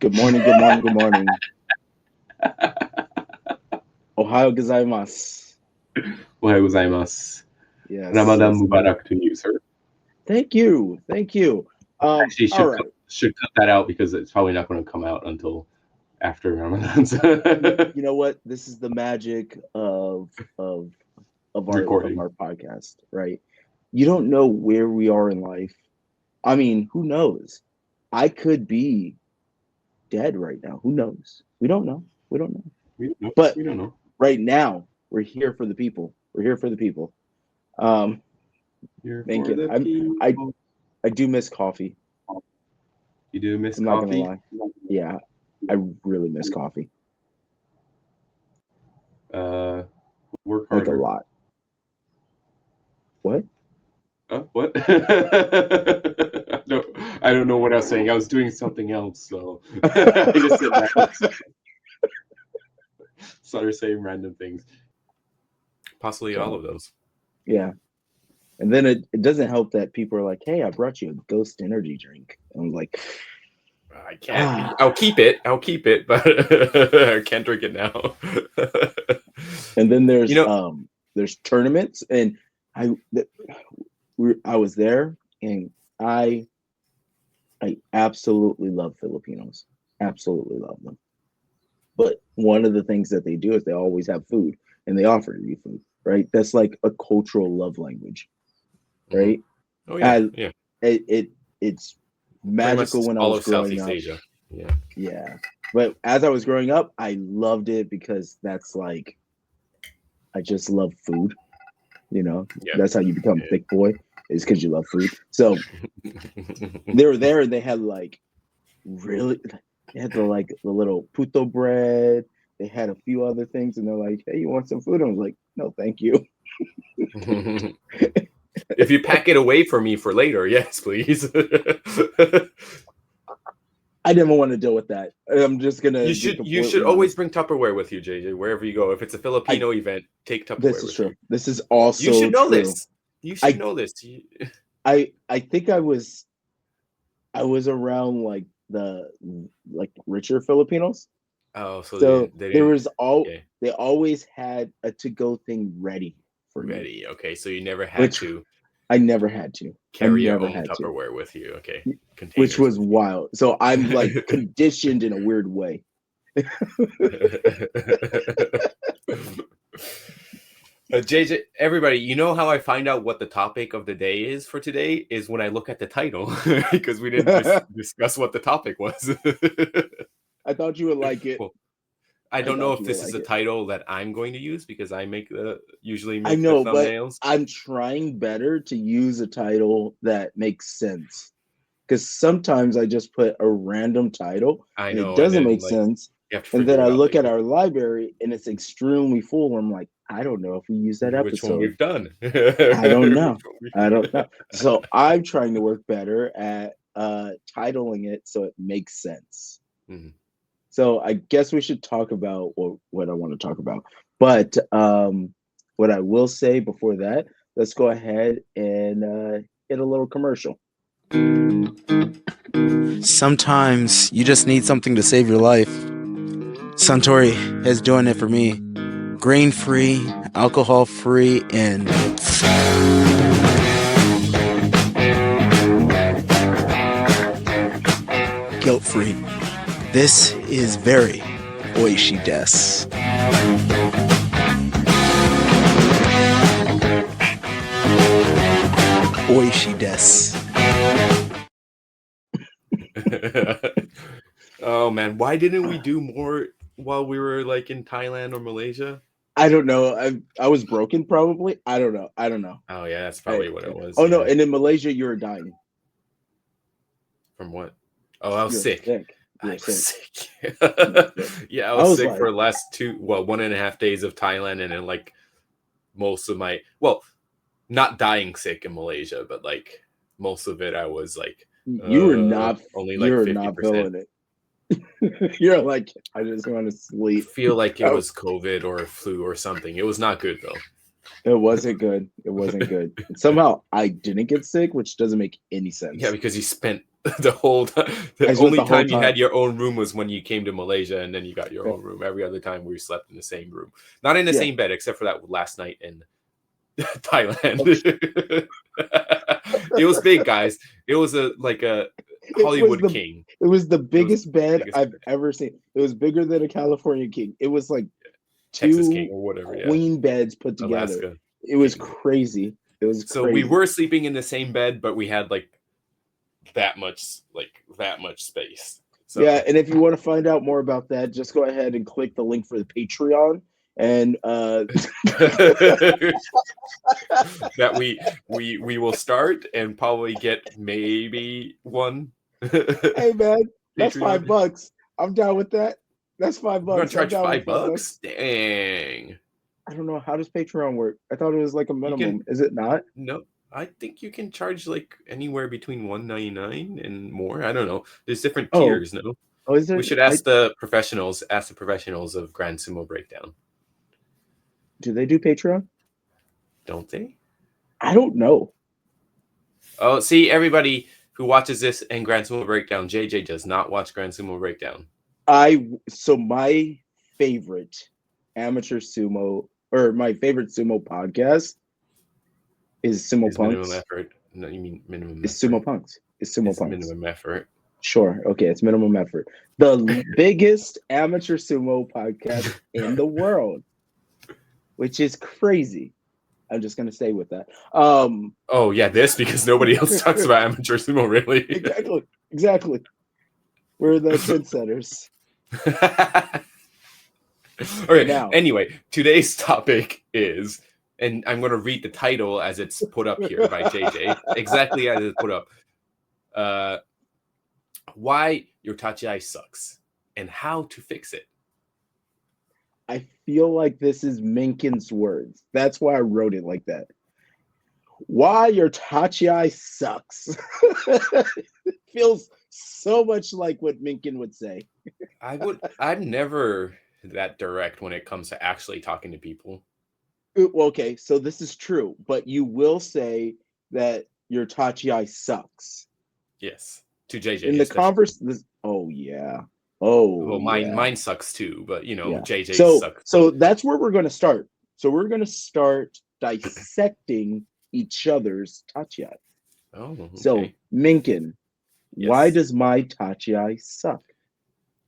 Good morning, good morning, good morning. Ohio gozaimasu. Ohayou gozaimasu. Yes, Ramadan yes. Mubarak to you, sir. Thank you. Thank you. Actually, All right. should cut that out because it's probably not going to come out until after Ramadan. You know what? This is the magic of of Recording. our podcast, right? You don't know where we are in life. I mean, who knows? I could be dead right now. Who knows? We don't know. We don't know. But We don't know. right now, we're here for the people. We're here for the people. Um, Here for Mengkin, the I people. I do miss coffee. You do miss I'm not gonna coffee? lie. Yeah, I really miss coffee. Work Like a harder. lot. What? What? I don't know what I was saying. I was doing something else, so I just said random stuff. Started saying random things. Possibly all of those. Yeah. And then it doesn't help that people are like, hey, I brought you a ghost energy drink. And I'm like, I can't. I'll keep it. But I can't drink it now. and then You know, there's tournaments, and I I was there, and I absolutely love Filipinos. Absolutely love them. But one of the things that they do is they always have food, and they offer you food, right? That's like a cultural love language, right? Oh yeah, And yeah. it's Pretty much magical when I all was of growing Southeast up. Asia. Yeah. Yeah. But as I was growing up, I loved it because that's like I just love food. You know, Yeah. that's how you become thick boy, is because you love food. So they were there and they had like really they had the little puto bread. They had a few other things and they're like, hey, you want some food? I was like, no, thank you. If you pack it away for me for later, yes, please. I never want to deal with that. I'm just gonna You be should completely always honest. bring Tupperware with you, JJ, wherever you go. If it's a I Filipino event, take This Tupperware is with you. true. This is You also should know true. this. You should I know this. I think I was around like the like richer Filipinos. Oh, so So they there didn't. was all Okay, they always had a to go thing ready for me, ready. Okay, so you never had which to I never had to. I carry your never own had to, Tupperware with you. Okay, which containers was with wild. So I'm like you. conditioned in a weird way. JJ, everybody, you know how I find out what the topic of the day is for today is when I look at the title because we didn't discuss what the topic was. I thought you would like it. Well, I I don't know thought if you would this is like a it. title that I'm going to use because I usually I make the know, but thumbnails. I'm trying better to use a title that makes sense. Because sometimes I just put a random title I and it know, and doesn't then make like sense. you have to And then figure I it out look at later. our library and it's extremely full. I'm like, I don't know if we use that Which one episode. we've done? I don't know. I don't know. So I'm trying to work better at titling it so it makes sense. Mhm. So I guess we should talk about what I want to talk about. But what I will say before that, let's go ahead and hit a little commercial. Sometimes you just need something to save your life. Suntory is doing it for me. Grain free, alcohol free, and guilt free. This is very oishi desu. Oishi desu. Oh man, why didn't we do more while we were like in Thailand or Malaysia? I don't know. I was broken probably. I don't know. I don't know. Oh yeah, that's probably what it was. Oh no! Yeah. And in Malaysia, you were dying. From what? Oh, I was You're sick. sick. I You're was sick. sick. You're sick. Yeah, I I was was sick like, for the last 1.5 days of Thailand, and then like most of my not dying sick in Malaysia, but like most of it, I was like only like you're not 50%. feeling it. You're like, I just want to sleep. Feel like it was COVID or flu or something. It was not good though. It wasn't good. It wasn't good. And somehow I didn't get sick, which doesn't make any sense. Yeah, because you spent the whole time. I The spent only the whole time you time. had your own room was when you came to Malaysia, and then you got your Yeah. own room. Every other time we slept in the same room, not in the Yeah. same bed, except for that last night in Thailand. It was big, guys. It was a Hollywood king. It was the biggest bed biggest I've bed. ever seen. It was bigger than a California king. It was like Texas king two or whatever. Yeah, queen beds put together. Alaska. It was king. crazy. It was So crazy. we were sleeping in the same bed, but we had that much space. So. Yeah, and if you want to find out more about that, just go ahead and click the link for the Patreon. And that we will start and probably get maybe one. Hey man, that's Patreon. $5. I'm down with that. That's $5. You're gonna charge I'm down with $5? Dang. I don't know, how does Patreon work? I thought it was like a minimum. Is it not? No, I think you can charge anywhere between $1.99 and more. I don't know. There's different tiers. No. Oh, is it? We should ask the professionals. Ask the professionals of Grand Sumo Breakdown. Do they do Patreon? Don't they? I don't know. Oh, see, everybody who watches this and Grand Sumo Breakdown, JJ does not watch Grand Sumo Breakdown. So my favorite amateur sumo, or my favorite sumo podcast is Sumo Punks. Minimum effort. No, you mean minimum It's effort. Sumo Punks. It's Sumo Punks. Minimum effort. Sure. Okay, it's minimum effort. The biggest amateur sumo podcast in the world, which is crazy. I'm just gonna stay with that. Oh yeah, because nobody else talks about amateur sumo, really. Exactly. We're the trendsetters. Okay. Now, anyway, today's topic is, and I'm going to read the title as it's put up here by JJ, exactly as it's put up. Why your Tachiai sucks and how to fix it. I feel like this is Mengkin's words. That's why I wrote it like that. Why your Tachiai sucks. It feels so much like what Mengkin would say. I'm never that direct when it comes to actually talking to people. Okay, so this is true, but you will say that your Tachiai sucks. Yes, to JJ. In the conversation. Oh yeah. Oh, well, mine sucks too, but JJ sucks. So that's where we're going to start. So we're going to start dissecting each other's Tachiai. Oh, okay. So Mengkin, yes. Why does my Tachiai suck?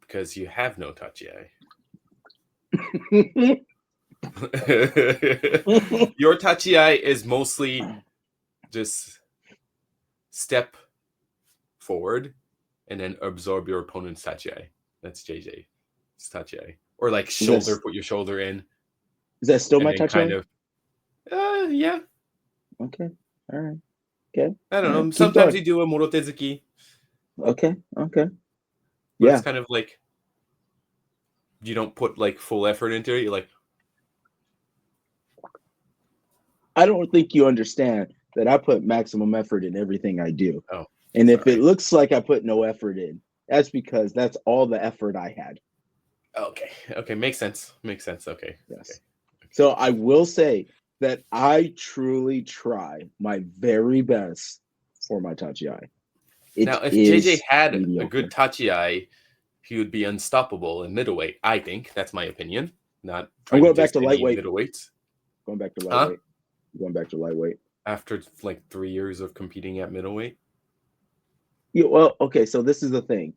Because you have no Tachiai. Your Tachiai is mostly just step forward and then absorb your opponent's Tachiai. That's JJ. It's Tachiai. Or shoulder, put your shoulder in. Is that still my Tachiai? Kind of. Yeah. Okay. All right. Okay. I don't know. Sometimes you do a Morotezuki. Okay. But yeah. It's kind of like you don't put full effort into it. You're like, I don't think you understand that I put maximum effort in everything I do. Oh. And if it looks like I put no effort in, that's because that's all the effort I had. Okay. Makes sense. Okay. Yes. Okay. So I will say that I truly try my very best for my Tachiai. Now, if JJ had a good Tachiai, he would be unstoppable in middleweight. I think that's my opinion. Not. I'm going back to lightweight. Middleweights. Going back to lightweight. Going back to lightweight. After 3 years of competing at middleweight. Yeah. Well, okay. So this is the thing.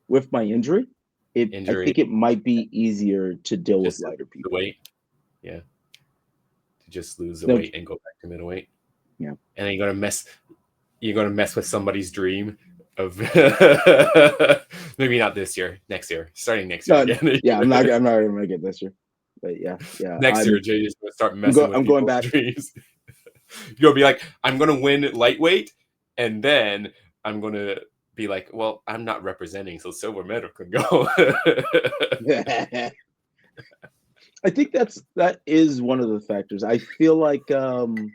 With my injury, I think it might be easier to deal with lighter people. The weight. Yeah. To just lose the weight and go back to middleweight. Yeah. And then you're gonna mess with somebody's dream of maybe not this year, next year, starting next year. Yeah, I'm not gonna make it this year. But yeah. Next year, JJ's gonna start messing with people's back. dreams. You're gonna be like, I'm gonna win lightweight, and then I'm gonna be like, well, I'm not representing, so silver medal can go. I think that is one of the factors. I feel like no,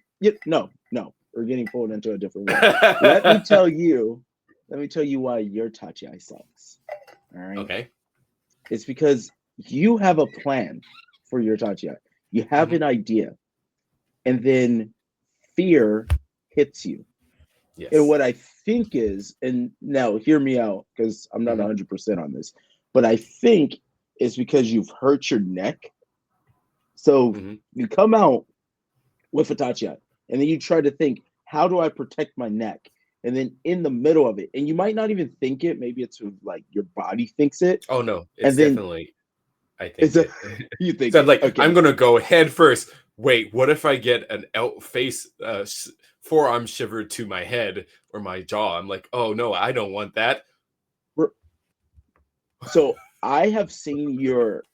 we're getting pulled into a different way. Let me tell you why your Tachiai sucks. All right. Okay. It's because you have a plan for your Tachiai. You have an idea. and then fear hits you. And Yes. what I think is, and now hear me out because I'm not Mhm. 100% on this, but I think it's because you've hurt your neck. So Mhm. you come out with a Tachiai, and then you try to think, how do I protect my neck? And then in the middle of it, and you might not even think it, maybe it's like your body thinks it, Oh no, it's and then definitely I it's think a it. you think So I'm it. like, I'm Okay, gonna go head first. Wait, what if I get an out face forearm shiver to my head or my jaw? I'm like, oh no, I don't want that. so I have seen your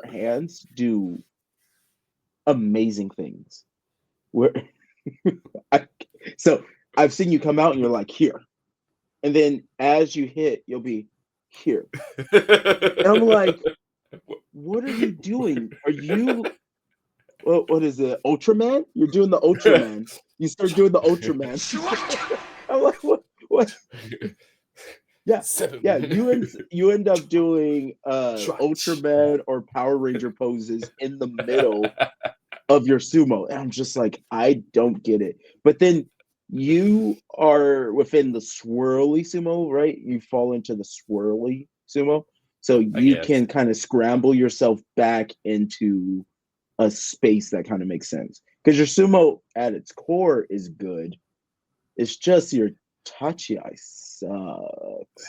hands do amazing things. Where I, so I've seen you come out and you're like here, and then as you hit, you'll be here, and I'm like, what are you doing? Are you what is it, Ultraman? You're doing the Ultraman. You start doing the Ultraman. I'm like, what? Yeah, yeah. Seven. You end up doing Trudge. Ultraman or Power Ranger poses in the middle of your sumo, and I'm just like, I don't get it. But then you are within the swirly sumo, right? You fall into the swirly sumo, so I you guess. can kind of scramble yourself back into a space that kind of makes sense. Because your sumo at its core is good. It's just your Tachiai sucks.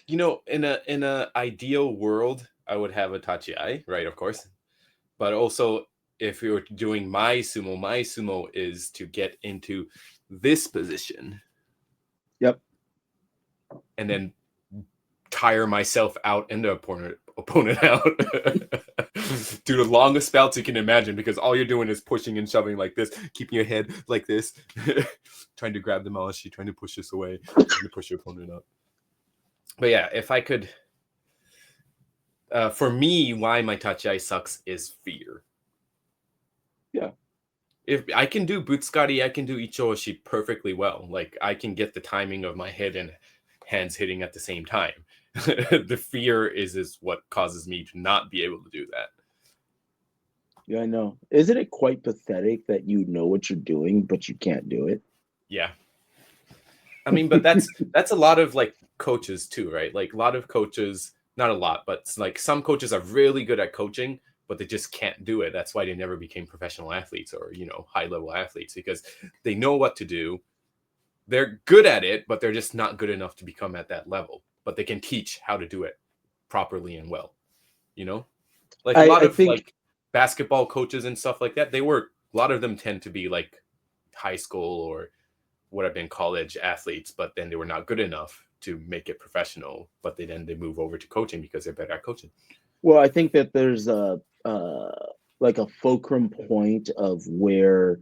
You know, in a ideal world, I would have a Tachiai, right? Of course, but also if we were doing my sumo is to get into this position Yep. and then tire myself out and the opponent out. Do the longest bouts you can imagine because all you're doing is pushing and shoving like this, keeping your head like this, trying to grab the Malashi, trying to push this away, trying to push your opponent up. But yeah, if I could, for me, why my Tachiai sucks is fear. Yeah. If I can do Butsukkari, I can do Ichooshi perfectly well. Like I can get the timing of my head and hands hitting at the same time. The fear is what causes me to not be able to do that. Yeah, I know. Isn't it quite pathetic that you know what you're doing, but you can't do it? Yeah. I mean, but that's a lot of like coaches too, right? Like a lot of coaches, not a lot, but it's like some coaches are really good at coaching, but they just can't do it. That's why they never became professional athletes or, high level athletes because they know what to do. They're good at it, but they're just not good enough to become at that level. But they can teach how to do it properly and well, you know? Like a lot I of think like basketball coaches and stuff like that, a lot of them tend to be like high school or would have been college athletes, but then they were not good enough to make it professional. But they move over to coaching because they're better at coaching. well, I think that there's a like a fulcrum point of where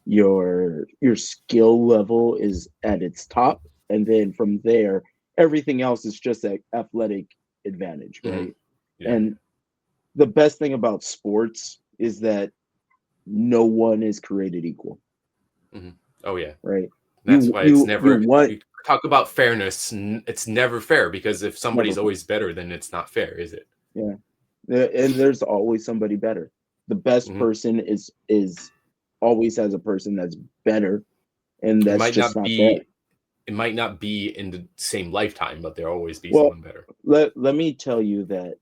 your skill level is at its top, and then from there everything else is just an athletic advantage, Mm-hmm. right? Yeah. And the best thing about sports is that no one is created equal, Mm-hmm. Oh yeah. right? That's why it's You never. want You talk about fairness. It's never fair because if never somebody's always better, then it's not fair, is it? yeah. And there's always somebody better. The best Mm-hmm. person is always has a person that's better, and It that's might just not not fair. be. It might not be in the same lifetime, but there'll always be Well, someone better. let me tell you that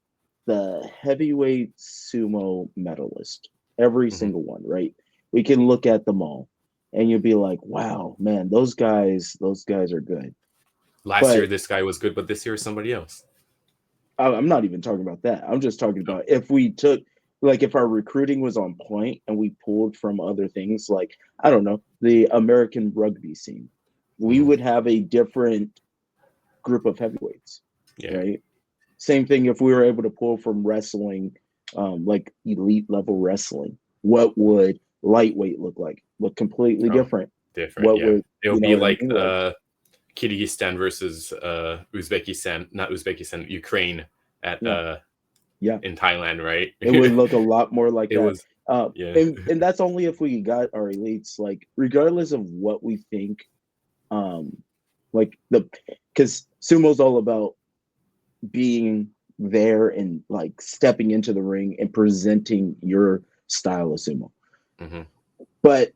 the heavyweight sumo medalist, every Mm-hmm. single one, right? We can look at them all, and you'll be like, "Wow, man, those guys are good." Last year, But this guy was good, but this year is somebody else. I'm not even talking about that. I'm just talking about if we took, like, if our recruiting was on point and we pulled from other things, like, I don't know, the American rugby scene, we Mm-hmm. would have a different group of heavyweights, Yeah. right? Same thing if we were able to pull from wrestling, like elite level wrestling. What would lightweight look like? Look completely Oh, different. different. What Yeah. would It'll you know be what I like mean? Like, Kyrgyzstan versus Uzbekistan, not Uzbekistan, Ukraine at yeah, yeah, in Thailand, right? it would look a lot more like It that. was, yeah. And that's only if we got our elites, like regardless of what we think, um, like the because sumo's all about being there and like stepping into the ring and presenting your style of sumo. Hmm. But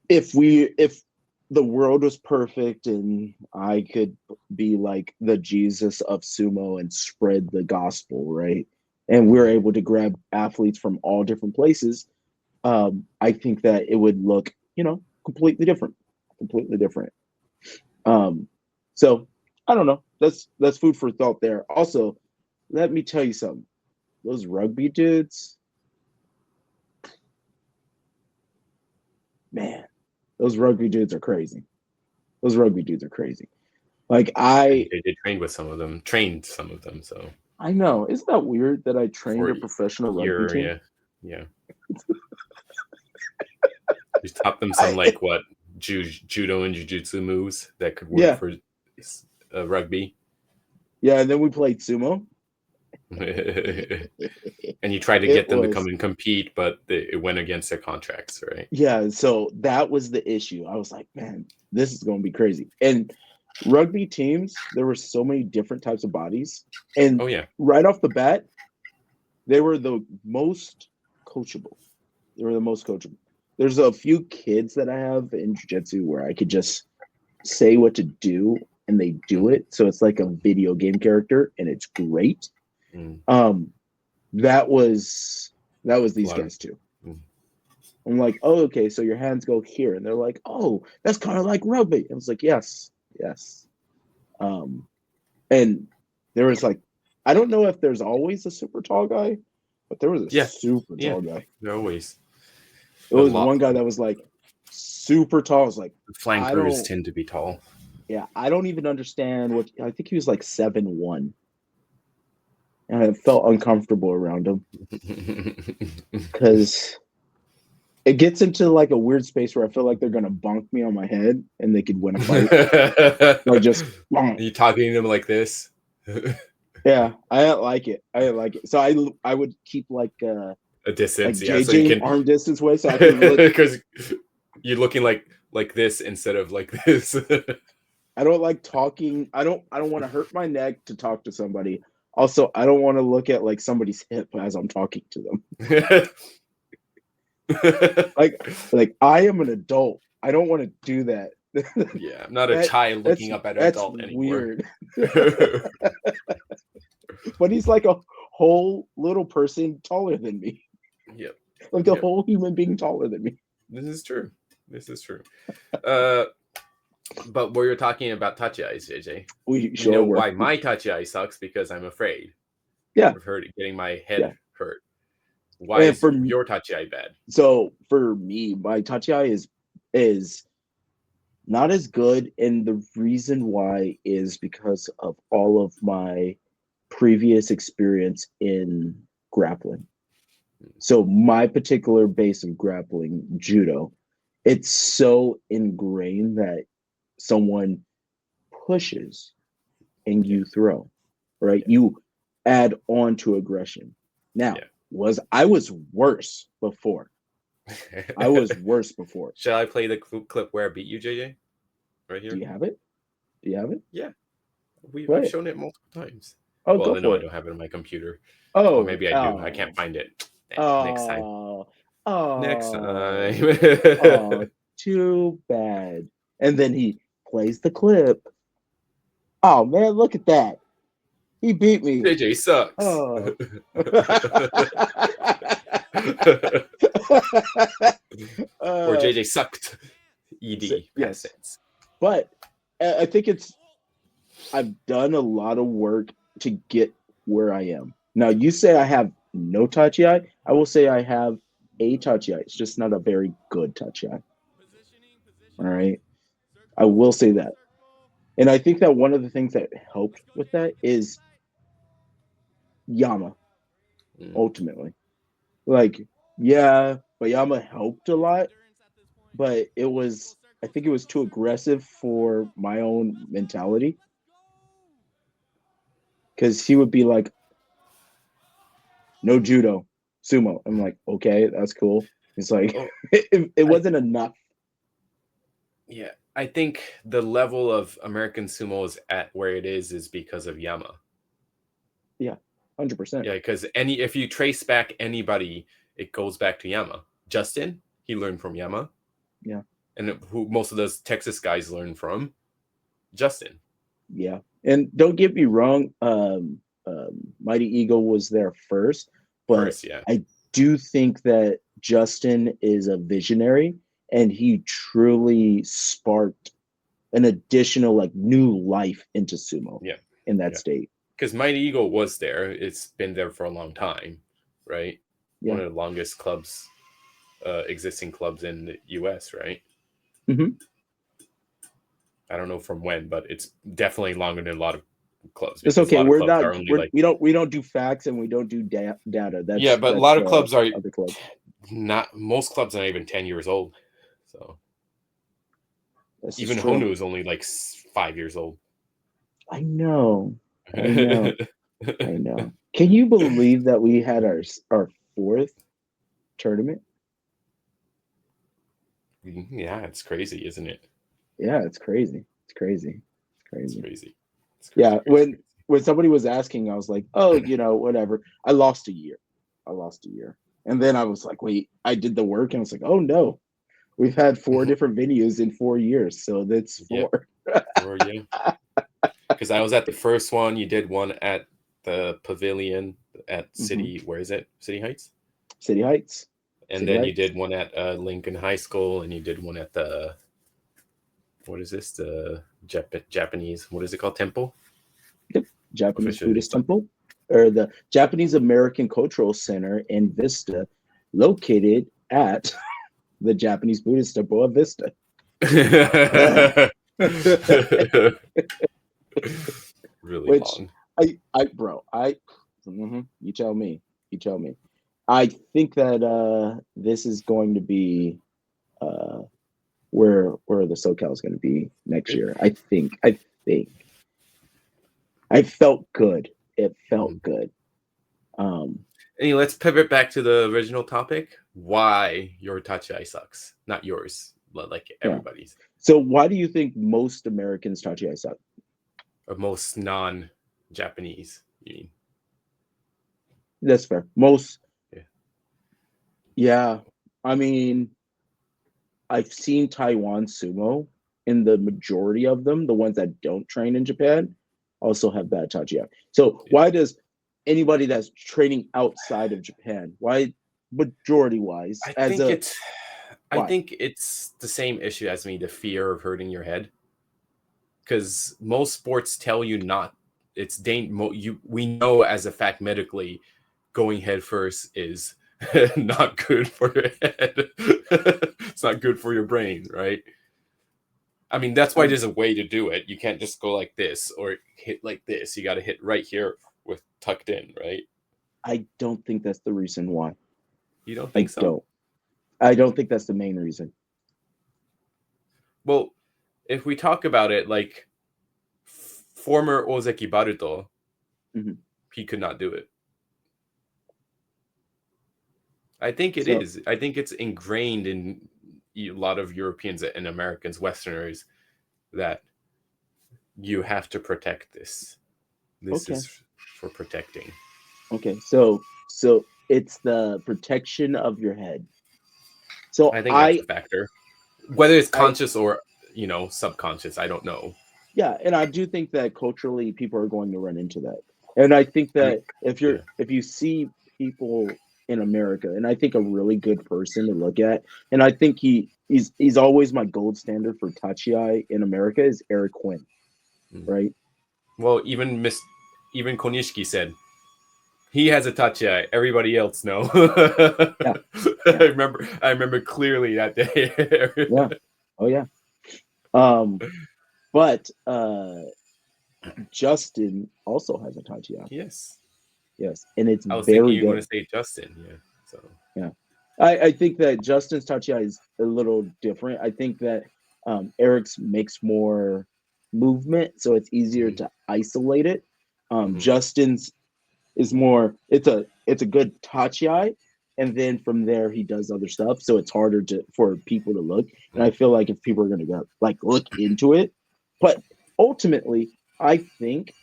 if the world was perfect and I could be like the Jesus of sumo and spread the gospel, right? And we're able to grab athletes from all different places, I think that it would look, completely different, completely different. So I don't know. That's food for thought there. Also, let me tell you something. Those rugby dudes, man, those rugby dudes are crazy. Those rugby dudes are crazy. Like They trained some of them. So I know. Isn't that weird that I trained for a professional rugby year, team? yeah. You taught them some judo and jiu-jitsu moves that could work for rugby. Yeah, and then we played sumo. And you tried to get them to come and compete, but it went against their contracts, right? Yeah, so that was the issue. I was like, man, this is going to be crazy. And rugby teams, there were so many different types of bodies. And right off the bat, they were the most coachable. There's a few kids that I have in jiu-jitsu where I could just say what to do and they do it. So it's like a video game character and it's great. That was these guys too. I'm like, oh, okay, so your hands go here. And they're like, oh, that's kind of like rugby. I was like, yes. And there was like, I don't know if there's always a super tall guy, but there was a super tall guy. There always. It was one guy that was like super tall. I was like, the flankers tend to be tall. Yeah, I don't even understand I think he was like 7'1". And I felt uncomfortable around him because it gets into like a weird space where I feel like they're gonna bonk me on my head and they could win a fight. Or just bonk. Are you talking to them like this? Yeah, I didn't like it. So I would keep like a distance, like JJ so you can arm distance way, so I can look because you're looking like this instead of like this. I don't like talking. I don't want to hurt my neck to talk to somebody. Also, I don't want to look at like somebody's hip as I'm talking to them. like I am an adult. I don't want to do that. Yeah, I'm not a child looking up at an adult anymore. Weird. But he's like a whole little person taller than me. Yep. Like a whole human being taller than me. This is true. But we were talking about Tachiai, JJ. You know why my Tachiai sucks? Because I'm afraid. Yeah. Of getting my head hurt. Why is your Tachiai bad? So for me, my Tachiai is not as good, and the reason why is because of all of my previous experience in grappling. So my particular base of grappling, judo, it's so ingrained that someone pushes and you throw, right? You add on to aggression. Now, I was worse before. Shall I play the clip where I beat you, JJ? Right here. Do you have it? Yeah. I've shown it multiple times. Oh, well, I don't have it on my computer. Oh, or maybe I do. I can't find it. Next time. Next time. Too bad. And then he plays the clip. Oh man, look at that. He beat me. JJ sucks. Oh. Or JJ sucked. ED. Yes. But I think I've done a lot of work to get where I am. Now, you say I have no Tachiai. I will say I have a Tachiai. It's just not a very good Tachiai. All right. I will say that. And I think that one of the things that helped with that is Yama, ultimately. Like, yeah, but Yama helped a lot. But I think it was too aggressive for my own mentality. Because he would be like, no judo, sumo. I'm like, okay, that's cool. It's like, it wasn't enough. Yeah, I think the level of American sumo is at where it is because of Yama. Yeah, 100%. Yeah, because if you trace back anybody, it goes back to Yama. Justin, he learned from Yama. Yeah. And who most of those Texas guys learn from? Justin. Yeah. And don't get me wrong, Mighty Eagle was there first, but First, yeah. I do think that Justin is a visionary and he truly sparked an additional like new life into sumo in that state. Because Mighty Eagle was there. It's been there for a long time, right? Yeah. One of the longest clubs, existing clubs in the U.S., right? Mm-hmm. I don't know from when, but it's definitely longer than a lot of clubs. It's okay. We're not. We don't do facts and we don't do data. That's but a lot of clubs are other clubs. Not most clubs are not even 10 years old. So even Honu is only like 5 years old. I know. Can you believe that we had our fourth tournament? Yeah, it's crazy, isn't it? Yeah, it's crazy. It's crazy. Yeah, when somebody was asking, I was like, oh, whatever. I lost a year. And then I was like, wait, I did the work and I was like, oh no. We've had 4 different venues in 4 years, so that's 4. Yeah. Because I was at the first one. You did one at the Pavilion at City. Where is it? City Heights. And then you did one at Lincoln High School, and you did one at the what is this? The Japanese. What is it called? Temple. Yep, Japanese Buddhist Temple, or the Japanese American Cultural Center in Vista, located at the Japanese Buddhist Temple of Vista. Really long. You tell me. I think that this is going to be where the SoCal is going to be next year. I think. I felt good. It felt good. Anyway, let's pivot back to the original topic. Why your Tachiai sucks? Not yours, but like everybody's. So why do you think most Americans Tachiai suck? Or most non-Japanese, you mean? That's fair. Most. Yeah. I mean, I've seen Taiwan sumo, and the majority of them, the ones that don't train in Japan, also have bad Tachiai. So why does anybody that's training outside of Japan, why majority wise, I think it's the same issue as me, the fear of hurting your head. Because most sports tell you not. It's we know as a fact medically, going head first is not good for your head. It's not good for your brain, right? I mean, that's why there's a way to do it. You can't just go like this or hit like this. You got to hit right here with tucked in, right? I don't think that's the reason why. You don't think so? I don't think that's the main reason. Well, if we talk about it, like former Ozeki Baruto, he could not do it. I think it is. I think it's ingrained in a lot of Europeans and Americans, Westerners, that you have to protect this. This is for protecting. Okay, so it's the protection of your head. So I think that's a factor. Whether it's conscious or subconscious, I don't know. Yeah, and I do think that culturally people are going to run into that. And I think that if you see people in America, and I think a really good person to look at, and I think he's always my gold standard for Tachiai in America is Eric Quinn, right? Well, even Konishiki said he has a Tachiai. Everybody else no. Yeah. I remember clearly that day. Yeah. Oh yeah. But Justin also has a Tachiai. Yes. And it's I was very thinking you were good. going to say Justin. Yeah. So yeah. I think that Justin's Tachiai is a little different. I think that Eric's makes more movement, so it's easier to isolate it. Justin's is more. It's a good Tachiai, and then from there he does other stuff, so it's harder for people to look. And I feel like if people are going to go look into it, but ultimately, I think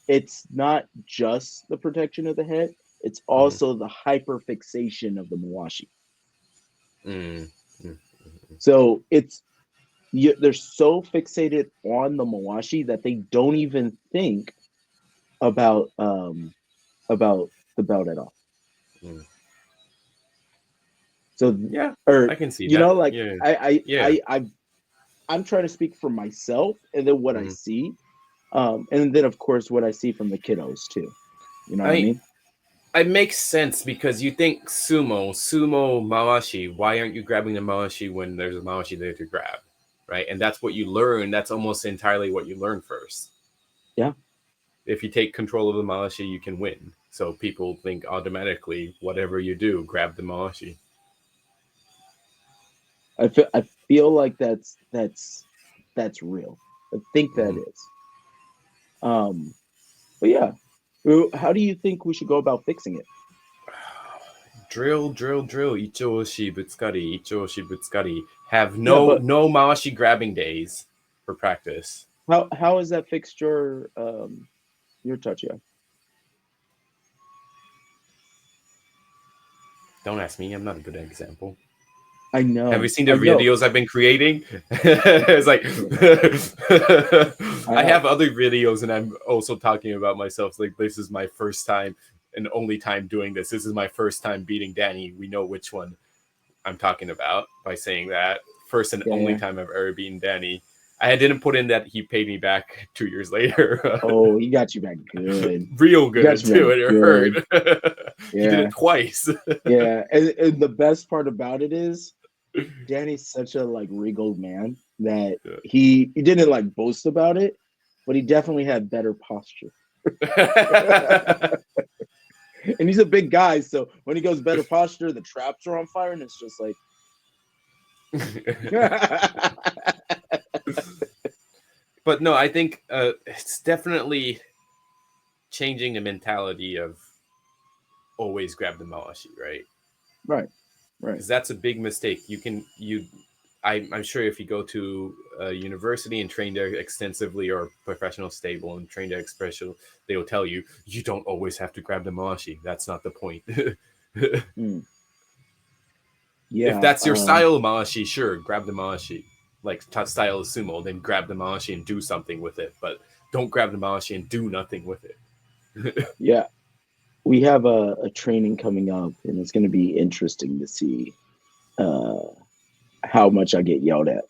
it's not just the protection of the head; it's also the hyperfixation of the mawashi. So they're so fixated on the mawashi that they don't even think about the belt at all. Mm. So, Yeah, or I can see you that. know, like Yeah, I yeah. I I I'm trying to speak for myself and then what I Mhm. see, and then of course what I see from the kiddos too. You know what I I mean? It makes sense because you think sumo mawashi. Why aren't you grabbing the mawashi when there's a mawashi there to grab, right? And that's what you learn. That's almost entirely what you learn first. Yeah, If you take control of the mawashi, you can win. So people think automatically, whatever you do, grab the mawashi. I feel like that's real. I think that Mm. is. But yeah, how do you think we should go about fixing it? Drill, drill, drill. Ichooshi butsukari, ichooshi butsukari. Have Yeah, no but no mawashi grabbing days for practice. how is that fixed your Tachiai? Don't ask me. I'm not a good example. Have you seen the I know. videos I've been creating? It's like I I have. have other videos, and I'm also talking about myself. Like, this is my first time and only time doing this. This is my first time beating Danny. We know which one I'm talking about by saying that. First and Yeah, only yeah. time I've ever beaten Danny. I didn't put in that he paid me back 2 years later. Oh, he got you back good. Real He got good you back too, and it good. hurt. He did Yeah, it twice. yeah. And the best part about it is Danny's such a like regal man that he didn't like boast about it, but he definitely had better posture. And he's a big guy, so when he goes better posture, the traps are on fire, and it's just like But no, I think it's definitely changing the mentality of always grab the mawashi, right? right, right. Because that's a big mistake. I'm sure if you go to a university and train there extensively, or professional stable and train there expression, they will tell you you don't always have to grab the mawashi. That's not the point. Mm. If Yeah, that's your style of mawashi, sure, grab the mawashi. Like style of sumo, then grab the mawashi and do something with it. But don't grab the mawashi and do nothing with it. yeah. We have a training coming up, and it's going to be interesting to see uh, how much I get yelled at.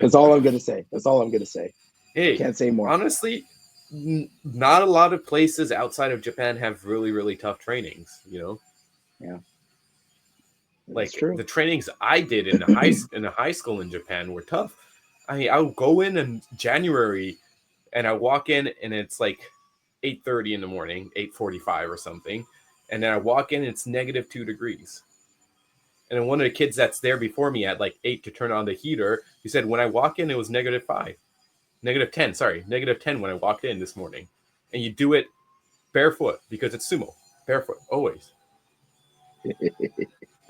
That's all I'm going to say. That's all I'm going to say. I Hey, can't say more. honestly, not a lot of places outside of Japan have really, really tough trainings. Yeah, that's Like true. the trainings I did in a high school in Japan were tough. I mean, I would go in January, and I walk in, and it's like 8:30 in the morning, 8:45 or something, and then I walk in, and it's -2 degrees. And then one of the kids that's there before me at like 8 to turn on the heater, he said when I walk in, it was -5. -10, sorry, -10 when I walked in this morning. And you do it barefoot because it's sumo. Barefoot, always.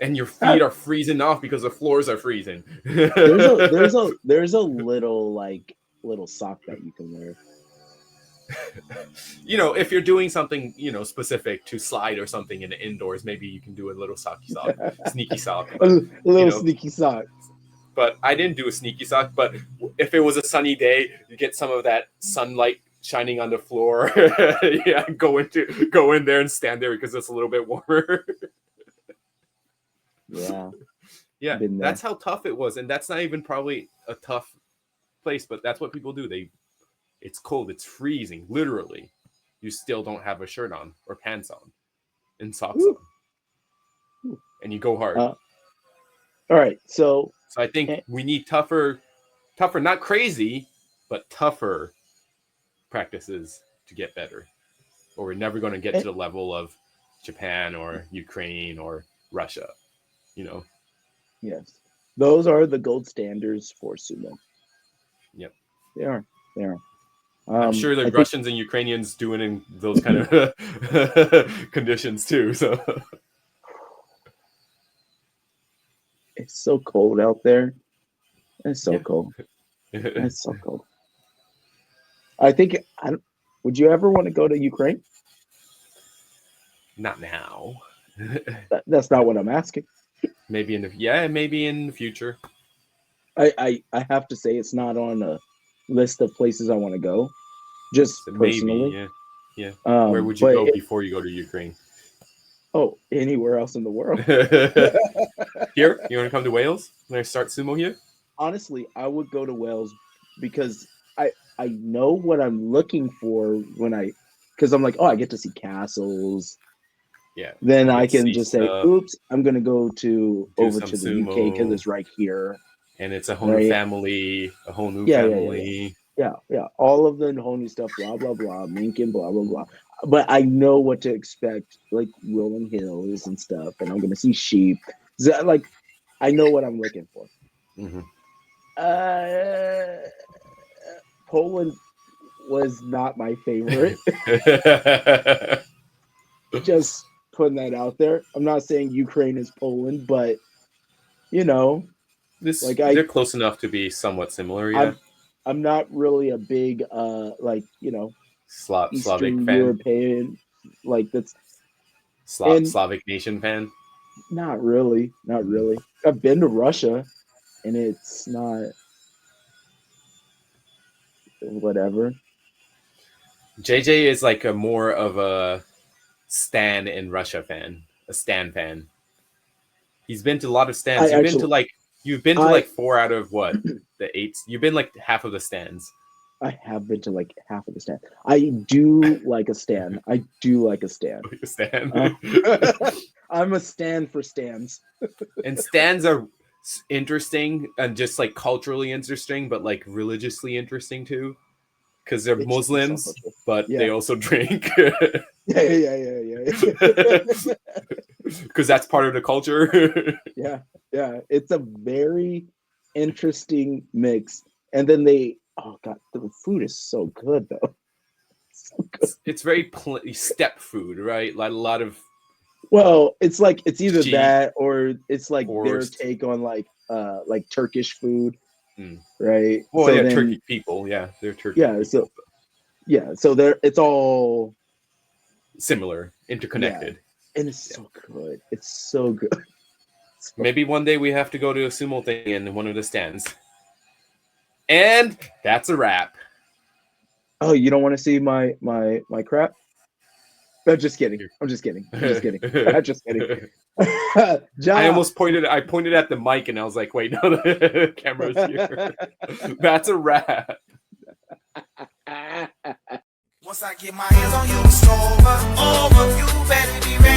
And your feet are freezing off because the floors are freezing. There's a little sock that you can wear. If you're doing something, specific to slide or something in the indoors, maybe you can do a little sneaky sock. A But, little sneaky sock. but I didn't do a sneaky sock. But if it was a sunny day, you get some of that sunlight shining on the floor. Yeah, go in there and stand there because it's a little bit warmer. Yeah, Yeah, been there. that's how tough it was, and that's not even probably a tough place, but that's what people do. It's cold, it's freezing, literally. You still don't have a shirt on or pants on and socks Woo. on, and you go hard. All right, so So I think we need tougher, not crazy, but tougher practices to get better, or we're never going to get to the level of Japan or Ukraine or Russia. You know. yes, those are the gold standards for sumo. Yep. They are. They are. I'm sure the I think Russians and Ukrainians doing in those kind of conditions too. So it's so cold out there. It's so yeah, cold. It's so cold. I think. Would you ever want to go to Ukraine? not now. That's not what I'm asking. Maybe in the future. I have to say it's not on a list of places I want to go, just So personally. maybe, yeah. Where would you But go before you go to Ukraine? anywhere else in the world. Here, you want to come to Wales? When I start sumo here? Honestly, I would go to Wales because I know what I'm looking for because I'm like, oh, I get to see castles. Yeah. Then You I get to can see just say, stuff, oops, I'm gonna go do over some to the UK because sumo, it's right here, and it's a whole new right? family, Yeah. Yeah. All of the whole new stuff, blah blah blah, Mengkin, blah blah blah. But I know what to expect, like rolling hills and stuff, and I'm gonna see sheep. Like, I know what I'm looking for. Mm-hmm. Poland was not my favorite. Just putting that out there. I'm not saying Ukraine is Poland, but like They're close enough to be somewhat similar, yeah. I'm not really a big like Slavic Eastern fan, European, like that's and Slavic nation fan. not really. I've been to Russia, and it's not whatever. JJ is like a more of a Stan in Russia fan, a Stan fan. He's been to a lot of stands. I actually, You've been to I like 4 out of what, the 8? You've been like half of the stands. I have been to like half of the stand. I do like a stand. I do like a stand. Like a stand. I'm a stand for stands. And stands are interesting and just like culturally interesting, but like religiously interesting too, because they're Muslims, but they also drink. Yeah. Because that's part of the culture. Yeah. It's a very interesting mix. And then oh god, the food is so good though. So good. It's very step food, right? Like a lot of. Well, it's like it's either that or it's like their take on like Turkish food, right? Well, so Turkish people, they're Turkish. Yeah, so it's all similar, interconnected, and it's so good. It's so good. Maybe one day we have to go to a sumo thing in one of the stands. And that's a wrap. Oh, you don't want to see my crap? No, just kidding. I'm just kidding. I almost pointed at the mic and I was like, wait, no, the camera's here. That's a wrap. Once I get my hands on you, it's over. You better be ready.